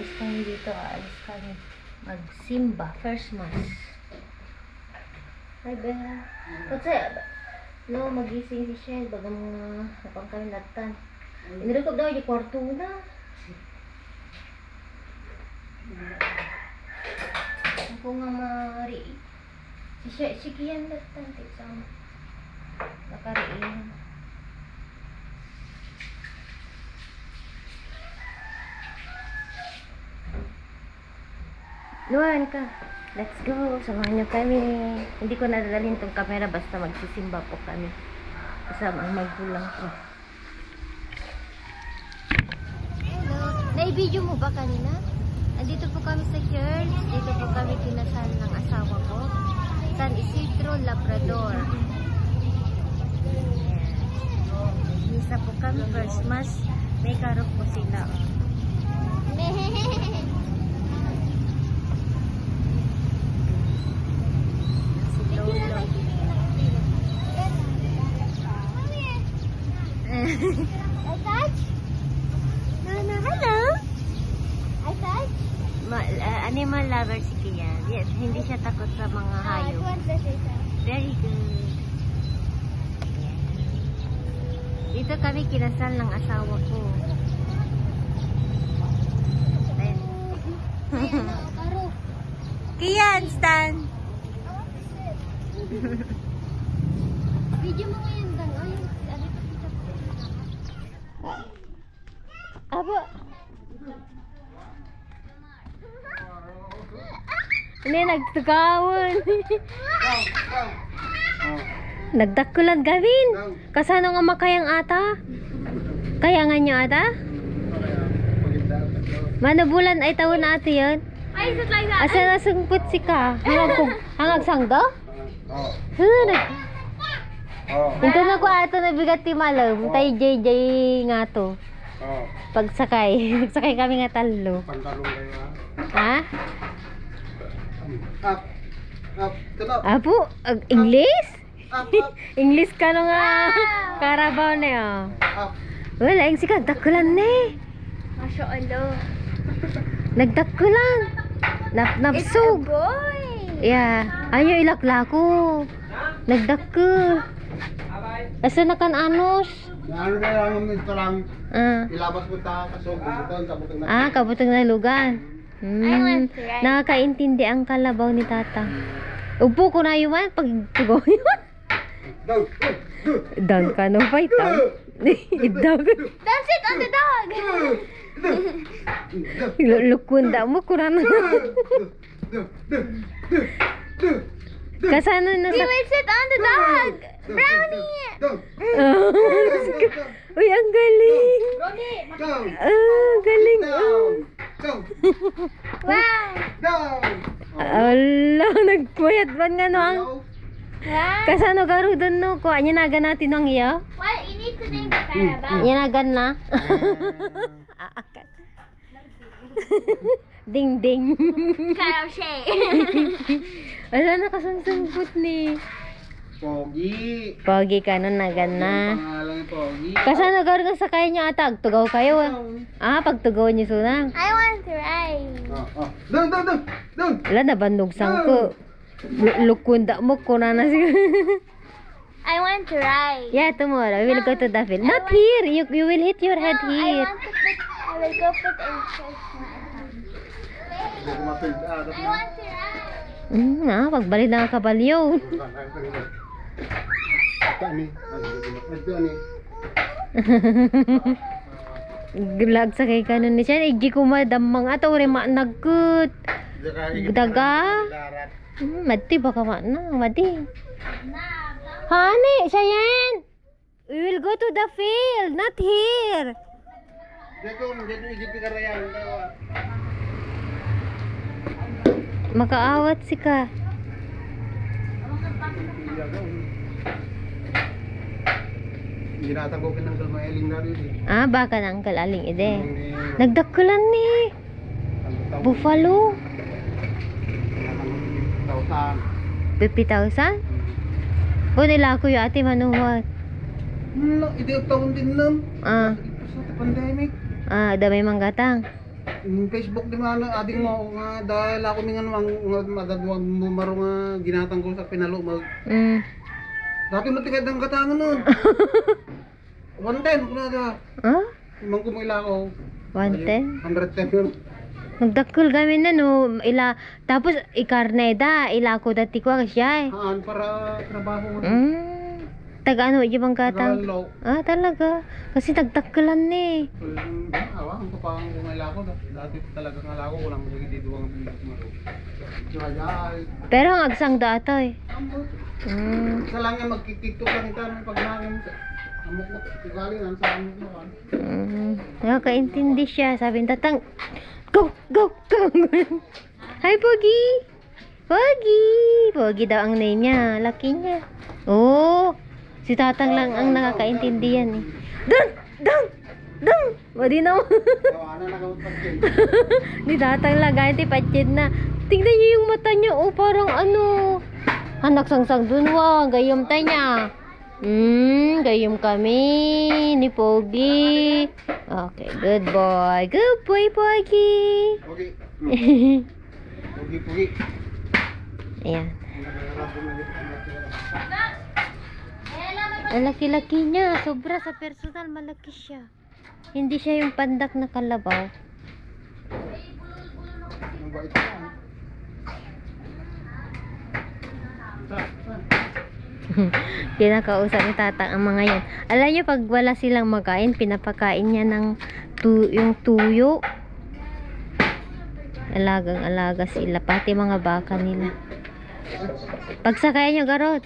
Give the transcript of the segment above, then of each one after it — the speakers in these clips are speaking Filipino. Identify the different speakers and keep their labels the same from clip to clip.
Speaker 1: aalis kami dito. Aalis kami magsimba. First mass. Ay, Bella. Kasi, no, magising si Shell. Bagang napang kami latan. Inirikop daw yung kwarto na. Ako nga mari. Si Kian latan. Sama. Nakariin. Luan ka. Let's go. Samahan nyo kami. Hindi ko nadadalhin tong camera. Basta magsisimba po kami. Kasama ang magkulang ko. Hello. Nai-video mo ba kanina? Andito po kami sa church. Dito po kami kinasal ng asawa ko. San Isidro Labrador. Misa po kami. First mass. May karok po sila.
Speaker 2: I touch? No, hello? I touch?
Speaker 1: Animal lover si Kian. Yes, hindi siya takot sa mga hayop. Very good. Dito kami kinasal ng asawa ko. Kian, stand!
Speaker 2: Video mo ngayon dan.
Speaker 1: Abo. Ini nagtugawon. Nagdakulan gawin. Kasano nga makayang ata? Kaya nga nyo ata? Mano bulan ay taon na ate yun?
Speaker 2: Why is it like that?
Speaker 1: Asa nasungput si ka? Hangag sangga? Ito na ko ato nabigat ti malam. Tay JJ nga to. Pagsakay. Nagsakay kami nga talo. Ha? Apo? English? English ka no nga. Karabaw na yun. Wala, yung sikat. Dakulan na eh.
Speaker 2: Masya Allah.
Speaker 1: Nagdakulan. Napsog.
Speaker 2: Boy.
Speaker 1: Yeah. Ayaw ilakla ko. Nagdakul. Asa na kan anos?
Speaker 3: Ano na lang ito lang ilabas mo ta kasog buton sa butong na.
Speaker 1: Kabutong na lugan.
Speaker 2: I want to ride.
Speaker 1: Nakakaintindi ang kalabaw ni tata. Upo ko na yuman pag tugo yun. Dog ka no fight ah. Dog.
Speaker 2: Don't sit on the dog.
Speaker 1: Lukunda mo kurang. Kasano na
Speaker 2: He
Speaker 1: sa...
Speaker 2: will sit on the dog. Brownie.
Speaker 1: Uy, ang galing. Galing.
Speaker 2: Wow.
Speaker 1: Ala, nagpuyat ba nga no ang...
Speaker 2: Wow.
Speaker 1: Kasano garo doon no? Kuha niya naga natin ang iya.
Speaker 2: Well, you need to name the Carabao.
Speaker 1: Yanagan na. Aakat. Ding ding.
Speaker 2: Carabao.
Speaker 1: Wala na kasangsangkot ni.
Speaker 3: Pogi.
Speaker 1: Pogi ka nun nagan na.
Speaker 3: Pangalan Pogi.
Speaker 1: Kasano garo nga sakay niyo ata? Tugaw kayo ah. Pagtugaw niyo sunang.
Speaker 2: I want to ride.
Speaker 3: Doon.
Speaker 1: Wala na bandog sangko. Lukunda mo ko na na siya.
Speaker 2: I want to ride.
Speaker 1: Yeah, tomorrow we will go to the field. Not here. You will hit your head
Speaker 2: No,
Speaker 1: here.
Speaker 2: I will go put in church
Speaker 3: Hindi ko mapil.
Speaker 2: I want to ride.
Speaker 1: Pagbalik na ang kabalyo. Gulag sa kay kanon ni siya. Igi ko madamang ato. Rima nagkut. Daga. Mati baka na. Mati. Honey, Cheyenne. We will go to the field. Not here. Makaawat si ka.
Speaker 3: Ginatanggokin ng kalmailing na rin eh.
Speaker 1: Baka na ang kalaling ide. Nagdakulan ni. Buffalo. 50,000? O nila ako yung ate manuhat.
Speaker 3: Hindi taon din nam.
Speaker 1: Sa
Speaker 3: pandemic.
Speaker 1: Damay manggatang.
Speaker 3: Facebook di man ading mo nga dahil ako mingan mga madadwang numero nga ginatang ko sa pinalo mag. Dati mo tigad ang katangan nun. 110 kuna da.
Speaker 1: Ah?
Speaker 3: Imang kumila ko.
Speaker 1: 110?
Speaker 3: 110 yun.
Speaker 1: Nagdakkel kami na no. Tapos ikarneda. Ila ko dati ko siya eh.
Speaker 3: Haan para trabaho.
Speaker 1: Taga ano, yung katang?
Speaker 3: Tagalog.
Speaker 1: Ah, talaga. Kasi nagdakkelan eh.
Speaker 3: Awa, ang kapang kumila ko. Dati talaga nga ako. Walang magiging dito ang pinagmaro.
Speaker 1: Pero ang agsang dato eh.
Speaker 3: Isa lang yung magkikiktok lang ito. Pag nangin, amok mo. Igalingan sa amok mo.
Speaker 1: Nakakaintindi siya. Sabi ng tatang, go, go, go. Hi, Pogi. Pogi. Pogi daw ang name niya. Laki niya. Oh, si tatang lang ang nakakaintindihan eh. Dang, dang, dang. O di naman.
Speaker 3: Ano na kami pagkin?
Speaker 1: Ni tatang lang. Gaya tipatid na. Tingnan niyo yung mata niya. Oh, parang ano. Anak sangsang dun wa. Gayom ta niya. Gayom kami ni Pogi. Okay, good boy. Good boy, Pogi.
Speaker 3: Pogi. Pogi, Pogi.
Speaker 1: Ayan. Ang laki-laki niya. Sobra sa personal. Malaki siya. Hindi siya yung pandak na kalabaw.
Speaker 3: Ang bait niya.
Speaker 1: Kinakausap ni tatang ang mga yan. Alam niyo pag wala silang makain, pinapakain niya ng yung tuyo. Alagang-alaga sila, pati mga baka nila. Pagsakayan niyo garot.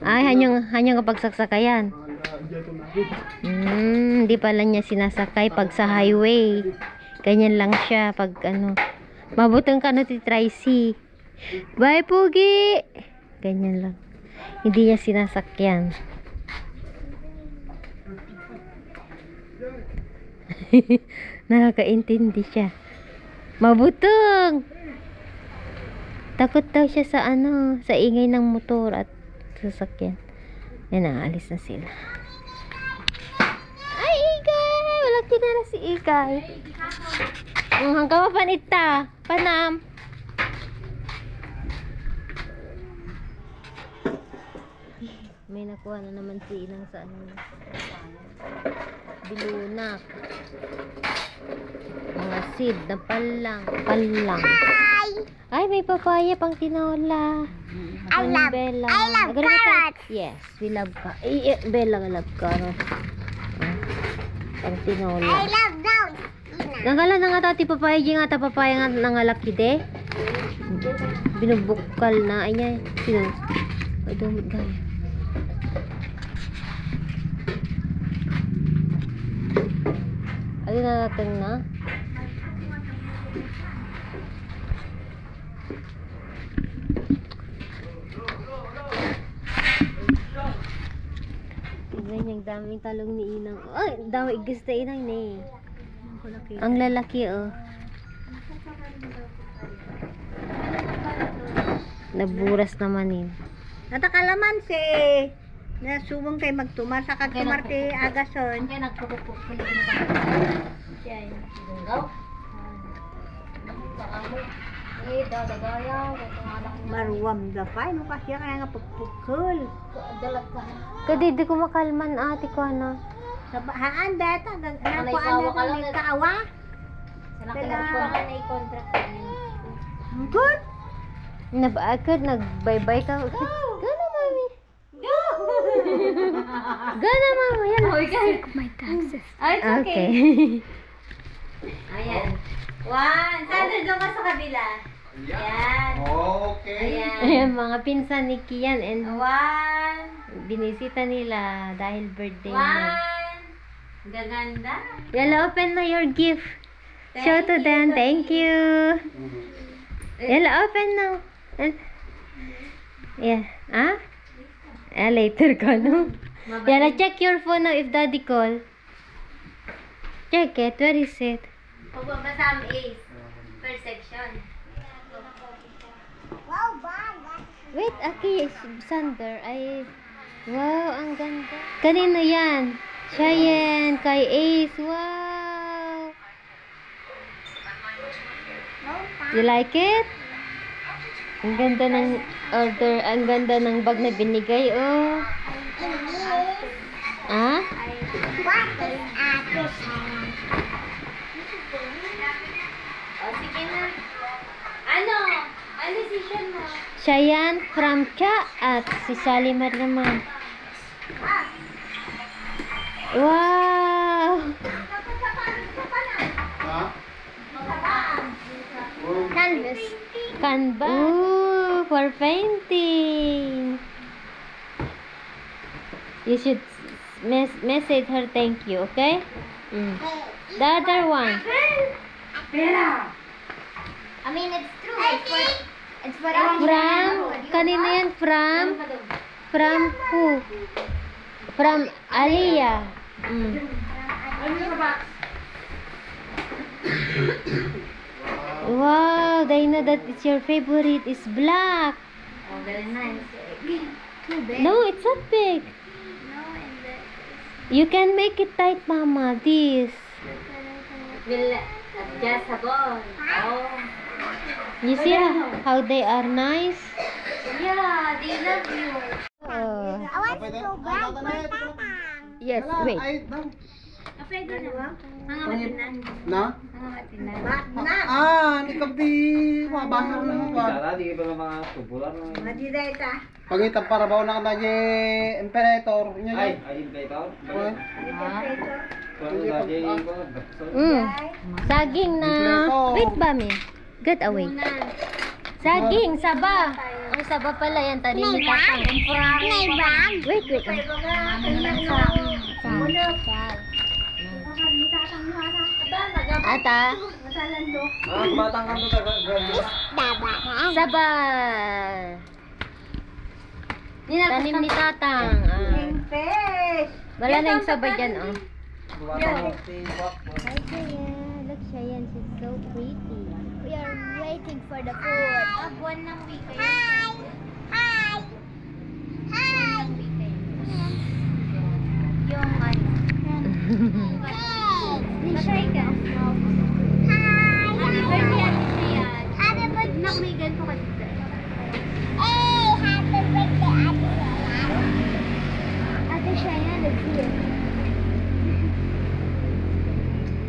Speaker 1: Ay, hanyang kapag saksakayan. Hindi pala niya sinasakay pag sa highway. Ganyan lang siya pag ano. Mabutong ka no ti Tracy. Bye, Pogi! Ganyan lang. Hindi niya sinasakyan. Nakakaintindi siya. Mabutong! Takot daw siya sa ano, sa ingay ng motor at sasakyan. Yan, aalis na sila. Ay, Igay! Walang tinara si Igay. Hanggang mapanita. Panam. May nakuha na naman si Inang sa ano. Bilunak. Mga seed na palang. Ay, may papaya pang tinola.
Speaker 2: I love carrots.
Speaker 1: Yes, we love carrots. Bella love carrots. Pang tinola.
Speaker 2: I love those.
Speaker 1: Nangala na nga tati papaya nga ta papaya nga nangalaki de. Binubukal na ay sino. Ay dumot gaya. Ayun na natin na. Tignan yung daming talong ni Inang. Ay, dami gusto Inang ni. Ang lalaki oh. Naburas naman yun.
Speaker 4: Natakalaman si nasubong kay magtuma sa kagtumarte agason.
Speaker 1: Kaya nagpupupuk ko lang siya yung gunggaw.
Speaker 4: Maruwam da pa no kasi kaya nga pagpukul.
Speaker 1: Kadi di ko makalman ate ko na.
Speaker 4: Sa haan beta nako ano ni kaawa. Good.
Speaker 1: Nabakad nagbay-bye ka. Gana mami. Gana mama yan.
Speaker 2: My taxes.
Speaker 1: Okay.
Speaker 4: Ayan. One. Sandra doon ka sa kabila. Ayan.
Speaker 3: Okay.
Speaker 1: Ayan mga pinsan ni Kian and
Speaker 4: One.
Speaker 1: binisita nila dahil birthday niya.
Speaker 4: One. Gaganda.
Speaker 1: Yala, open na your gift. Show to them. Thank you. Yala, open now. Yeah. Ah? Later ka, no? Yala, check your phone now if daddy call. Check it. Where is it?
Speaker 4: Pagbabasa ang A's. Per section.
Speaker 2: Wow, bag.
Speaker 1: Wait, Aki, Sander. Ay, wow, ang ganda. Kanino yan? Siya yan. Kay Ace. Wow. You like it? Ang ganda ng order, ang ganda ng bag na binigay, oh. Ah?
Speaker 2: What is this?
Speaker 4: O, sige na. Ano? Ano decision mo?
Speaker 1: Siya yan, from Cha at si Shalimar naman. Wow!
Speaker 3: Ha?
Speaker 2: Canvas.
Speaker 1: Canva. Ooh, for painting. You should message her thank you, okay? The other one.
Speaker 2: I mean, it's true. It's for
Speaker 1: From, kanina yan, from who? From Aliyah. Wow, they know that it's your favorite is black.
Speaker 4: Oh, very nice.
Speaker 2: Too big.
Speaker 1: No, it's not big.
Speaker 2: No, and
Speaker 1: You can make it tight, Mama. This.
Speaker 4: Will adjustable. Oh.
Speaker 1: You see how they are nice?
Speaker 4: Yeah, they love you.
Speaker 1: Oh.
Speaker 2: I want to go back for Tatang.
Speaker 1: Yes, wait.
Speaker 3: Ay, daw.
Speaker 4: Pwede na. Mga matinan.
Speaker 3: Na?
Speaker 4: Mga matinan.
Speaker 3: Hindi ka di mabasa na mo ba?
Speaker 5: di ba mga tubulan mo?
Speaker 3: Pagitap para ba na ka imperator.
Speaker 5: Ay, ayun ba ito?
Speaker 1: Saging na. Wait, Bami. Get away. Saging, saba. Ang saba pala yan. Tanim ni Tatang.
Speaker 2: May brand.
Speaker 1: Wait, wait. Ata.
Speaker 5: Batang kanto
Speaker 1: Saba. Tanim ni Tatang. Wala na yung saba dyan, oh. Hi, Kuya. Look, Cheyenne. She's so pretty.
Speaker 2: We are waiting for the food.
Speaker 4: Buwan ng weekend.
Speaker 2: Hi. Hi. Hi.
Speaker 4: Yung ano. Matry ka.
Speaker 2: Hi.
Speaker 4: Happy birthday, Ate Sian.
Speaker 2: Happy birthday.
Speaker 4: Nak may ganito ka dito.
Speaker 2: Hey, happy birthday, Ate Shayan. Ate Shayan is here.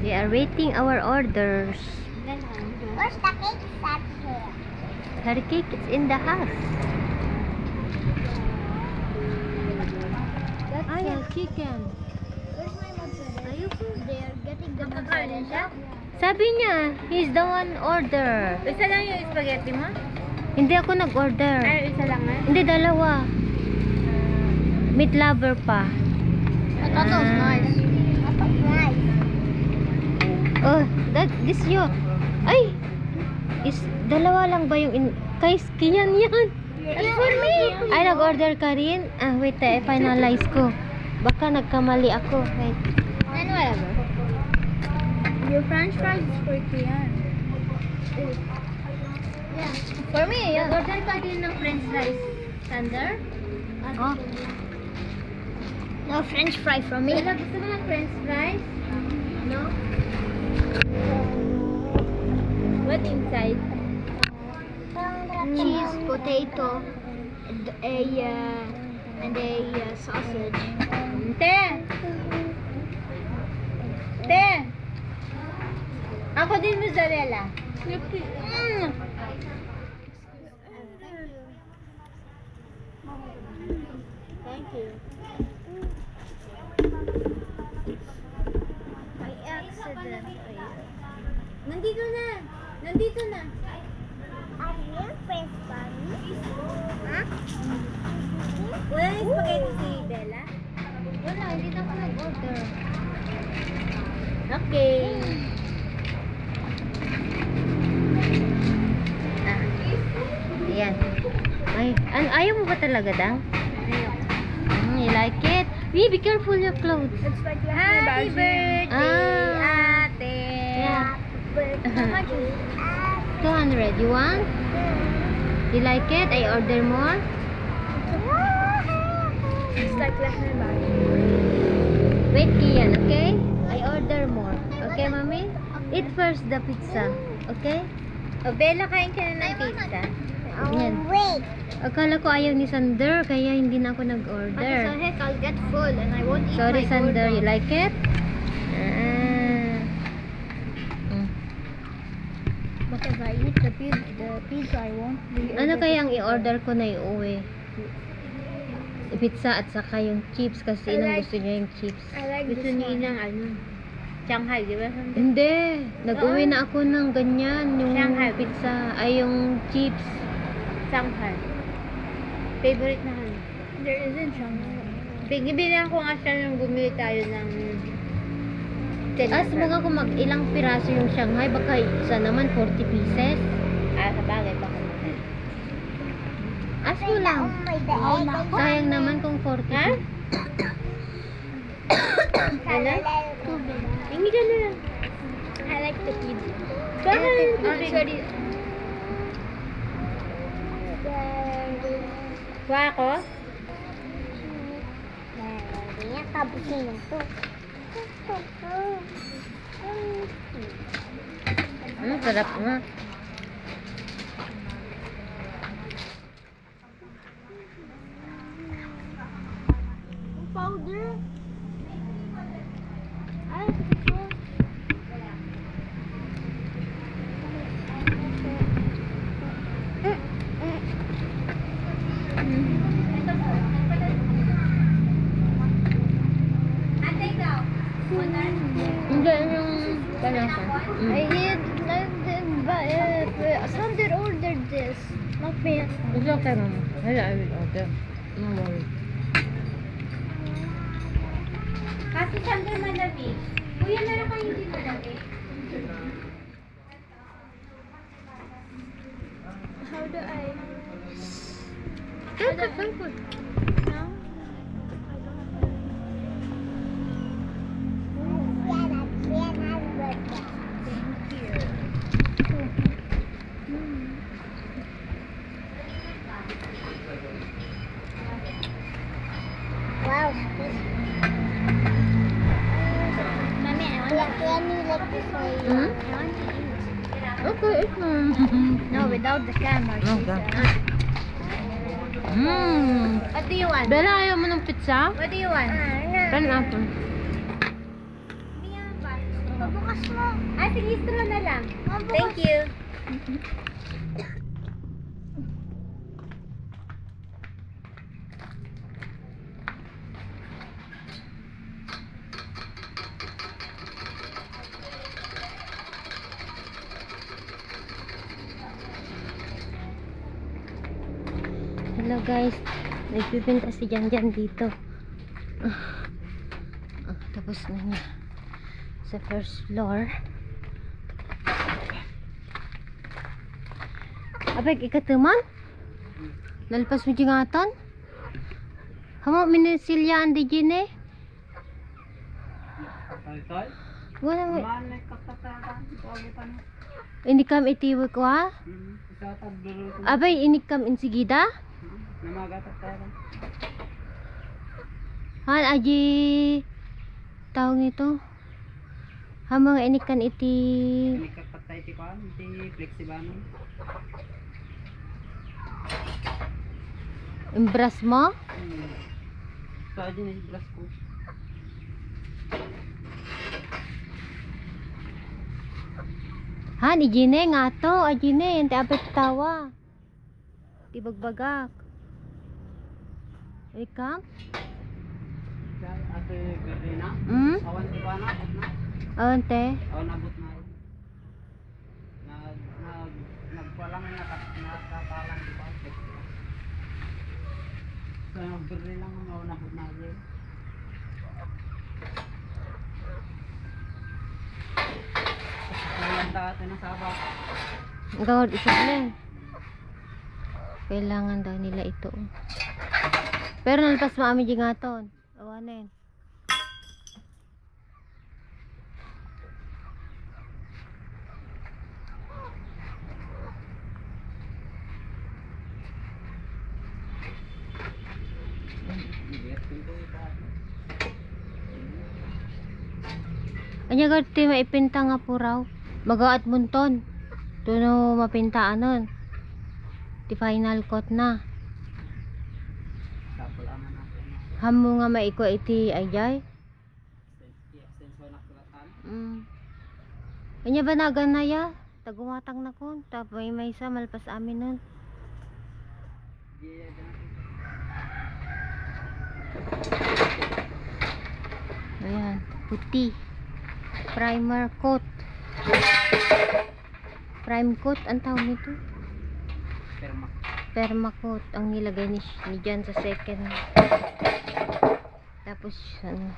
Speaker 1: We are waiting our orders.
Speaker 2: Where's the cake that's here?
Speaker 1: Her cake is in the house.
Speaker 2: That's
Speaker 1: chicken.
Speaker 2: Where's my mozzarella? They are getting the
Speaker 4: Magkakaroon siya?
Speaker 2: mozzarella.
Speaker 1: Sabi niya, he's the one order.
Speaker 4: Isa lang yung spaghetti mo?
Speaker 1: Hindi ako nag-order.
Speaker 4: Ay, isa lang nga.
Speaker 1: Hindi, dalawa. Meat lover pa.
Speaker 2: That was nice. That was nice.
Speaker 1: Oh, this yo. Ay! Dalawa lang ba yung kay Skian yan?
Speaker 2: That's for me.
Speaker 1: Ay, nag-order ka rin? Ah, wait, finalize ko. Baka nagkamali ako. Wait.
Speaker 2: And whatever. Your french fries is for Kian. Yeah. For me, yeah.
Speaker 4: Order ka din ng french fries. Thunder?
Speaker 1: Oh,
Speaker 2: No french fry from me.
Speaker 4: Wala, gusto mo ng french fries? No? What inside?
Speaker 2: Cheese, potato, and a sausage.
Speaker 4: Te! Te! Ako din mozzarella.
Speaker 2: Thank you. By accident.
Speaker 4: Nandito na! Nandito na!
Speaker 2: Are you French fries? Huh?
Speaker 4: Wala yung spaghetti si Bella?
Speaker 1: wala. Hindi na ako nag-order.
Speaker 4: Okay.
Speaker 1: Ayan. Ay, ayaw mo ba talaga, Dang? You like it? Be careful your clothes.
Speaker 2: It's like
Speaker 4: Happy birthday, ate!
Speaker 1: Yeah.
Speaker 2: How much is it?
Speaker 1: 200. You want? You like it? I order more?
Speaker 2: It's like Lahna Bari.
Speaker 1: Wait, Kian, okay? I order more. Okay, Mommy? Eat first the pizza. Okay? O, Bella, kain ka na ng pizza. Yan.
Speaker 2: Wait.
Speaker 1: Akala ko ayaw ni Sander, kaya hindi na ako
Speaker 2: What the
Speaker 1: nag-order.
Speaker 2: heck? I'll get full and I won't eat
Speaker 1: Sorry,
Speaker 2: my
Speaker 1: Sander. You
Speaker 2: Gordon.
Speaker 1: like it? Ah. Mm.
Speaker 2: But if I eat the pizza, I won't be
Speaker 1: Ano
Speaker 2: able
Speaker 1: kaya
Speaker 2: to
Speaker 1: ang
Speaker 2: eat
Speaker 1: i-order ko na iuwi? Pizza at saka yung chips kasi
Speaker 2: I
Speaker 1: inang
Speaker 2: like-
Speaker 1: gusto niya yung chips.
Speaker 2: I like
Speaker 4: Gusto
Speaker 2: this
Speaker 4: ni
Speaker 2: one.
Speaker 4: Inang ano? Shanghai, di ba?
Speaker 1: Hindi. Nag-uwi na ako ng ganyan. Yung
Speaker 4: Shanghai.
Speaker 1: pizza. Ay, yung chips.
Speaker 4: Shanghai. Favorite na ano.
Speaker 2: There isn't Shanghai.
Speaker 4: Bigibilang ko nga siya nung bumili tayo ng
Speaker 1: As mga kung ilang piraso yung Shanghai, baka isa naman 40 pieces.
Speaker 4: sa bagay baka
Speaker 1: As mo lang. Sayang naman kung 40.
Speaker 4: Ha? Ano? Hingi ka na lang.
Speaker 2: I like the pizza.
Speaker 4: Bakit?
Speaker 2: I'm sorry.
Speaker 4: Kuha ako?
Speaker 1: Sarap nga.
Speaker 2: Powder.
Speaker 4: Ate, ikaw.
Speaker 1: Hindi, yung panasa.
Speaker 2: I eat Sander ordered this, not me.
Speaker 1: It's okay, mama. I will order. No worries.
Speaker 4: Kasi Sander malamig. Kuya, meron kayo hindi malamig?
Speaker 2: How do I?
Speaker 1: Careful, careful.
Speaker 2: No? Wow. Mommy, I want to like this way.
Speaker 1: Hmm?
Speaker 2: I want to eat.
Speaker 1: Okay, it's
Speaker 2: No, without the camera. she
Speaker 1: Okay.
Speaker 2: said.
Speaker 4: What do you want?
Speaker 1: Bella, ayaw mo ng pizza?
Speaker 4: What do you want?
Speaker 1: Kan apple.
Speaker 2: Pabukas mo.
Speaker 4: Ah, sige, straw na lang. Thank you.
Speaker 1: Hello guys, nagpipinta si Janjan dito. Tapos na niya sa first floor. Abay, ikatuman? Lalpas mo jingatan? Hamo minisilyaan di jine? Wala mo. Ini kam itiwi ko ha? Abay, ini kam insigida? Han aji tawag nito. Ha mga inikan iti imbras mo? Han ijine nga to, ajine ente apet tawa. Ti bagbagak. Ikam? Hmm? Awante?
Speaker 5: Nabot na yun. Nagpalang nakatalang di ba? So, nagbili lang ang nabot na yun. Kailan dati na sabak.
Speaker 1: Gawad isipin. Kailangan daw nila ito. Pero nalpas maami jingaton. Awanin. Anya gati maipinta nga po raw. Magaat munton. Doon no, mapintaan nun. Di final coat na.
Speaker 5: Tapos ang natin.
Speaker 1: Hamo nga maiko iti ayay.
Speaker 5: Sensor na kulatan.
Speaker 1: Kanya ba nagan na ya? Tagumatang na ko. Tapos may isa malpas amin nun.
Speaker 5: Di
Speaker 1: Ayan, puti. Primer coat. Prime coat, ang tawag nito?
Speaker 5: perma.
Speaker 1: Perma coat ang nilagay ni John sa second. Tapos ano?